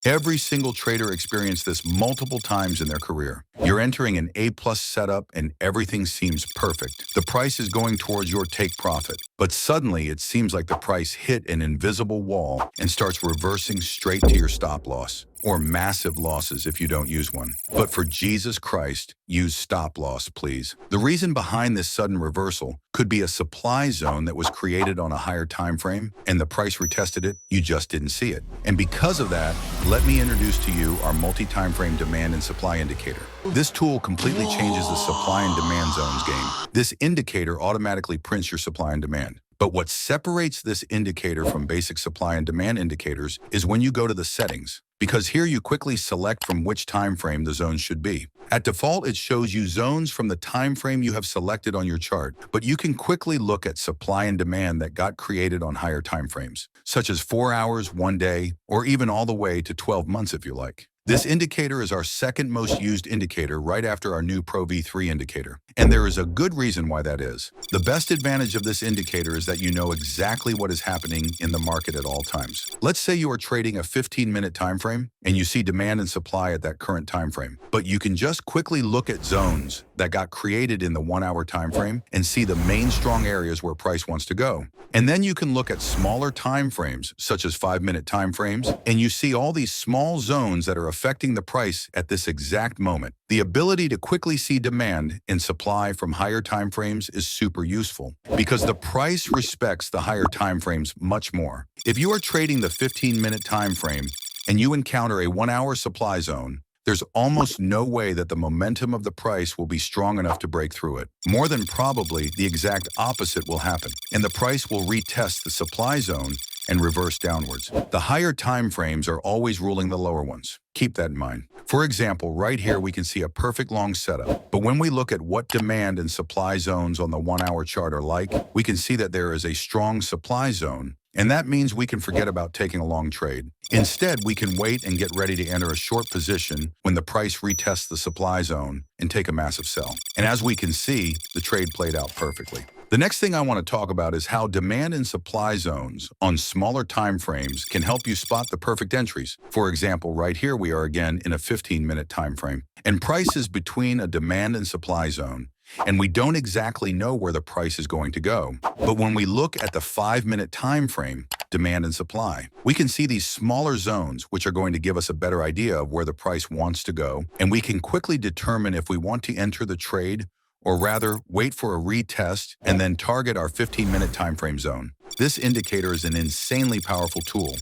Every single trader experienced this multiple times in their career. You're entering an A-plus setup and everything seems perfect. The price is going towards your take profit. But suddenly it seems like the price hit an invisible wall and starts reversing straight to your stop loss, or massive losses if you don't use one. But for Jesus Christ, use stop loss, please. The reason behind this sudden reversal could be a supply zone that was created on a higher time frame, and the price retested it, you just didn't see it. And because of that, let me introduce to you our multi-time frame demand and supply indicator. This tool completely changes the supply and demand zones game. This indicator automatically prints your supply and demand. But what separates this indicator from basic supply and demand indicators is when you go to the settings, because here you quickly select from which time frame the zones should be. At default, it shows you zones from the time frame you have selected on your chart, but you can quickly look at supply and demand that got created on higher time frames, such as 4 hours, 1 day, or even all the way to 12 months if you like. This indicator is our second most used indicator right after our new Pro V3 indicator. And there is a good reason why that is. The best advantage of this indicator is that you know exactly what is happening in the market at all times. Let's say you are trading a 15-minute time frame and you see demand and supply at that current time frame. But you can just quickly look at zones that got created in the 1-hour time frame and see the main strong areas where price wants to go. And then you can look at smaller time frames, such as 5-minute time frames, and you see all these small zones that are affecting the price at this exact moment. The ability to quickly see demand and supply from higher time frames is super useful because the price respects the higher time frames much more. If you are trading the 15-minute time frame and you encounter a 1-hour supply zone, there's almost no way that the momentum of the price will be strong enough to break through it. More than probably, the exact opposite will happen, and the price will retest the supply zone and reverse downwards. The higher time frames are always ruling the lower ones. Keep that in mind. For example, right here we can see a perfect long setup, but when we look at what demand and supply zones on the 1-hour chart are like, we can see that there is a strong supply zone, and that means we can forget about taking a long trade. Instead, we can wait and get ready to enter a short position when the price retests the supply zone and take a massive sell. And as we can see, the trade played out perfectly. The next thing I want to talk about is how demand and supply zones on smaller time frames can help you spot the perfect entries. For example, right here we are again in a 15-minute time frame, and price is between a demand and supply zone. And we don't exactly know where the price is going to go. But when we look at the 5-minute time frame, demand and supply, we can see these smaller zones, which are going to give us a better idea of where the price wants to go. And we can quickly determine if we want to enter the trade, or rather wait for a retest and then target our 15-minute time frame zone. This indicator is an insanely powerful tool,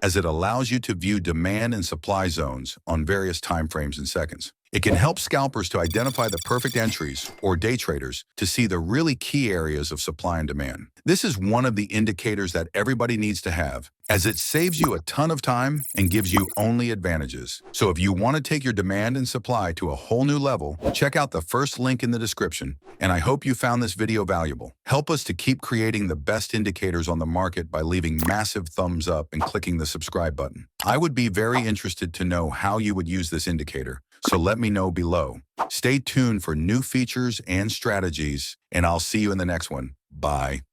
as it allows you to view demand and supply zones on various time frames and seconds. It can help scalpers to identify the perfect entries, or day traders to see the really key areas of supply and demand. This is one of the indicators that everybody needs to have, as it saves you a ton of time and gives you only advantages. So if you want to take your demand and supply to a whole new level, check out the first link in the description. And I hope you found this video valuable. Help us to keep creating the best indicators on the market by leaving massive thumbs up and clicking the subscribe button. I would be very interested to know how you would use this indicator, so let me know below. Stay tuned for new features and strategies, and I'll see you in the next one. Bye.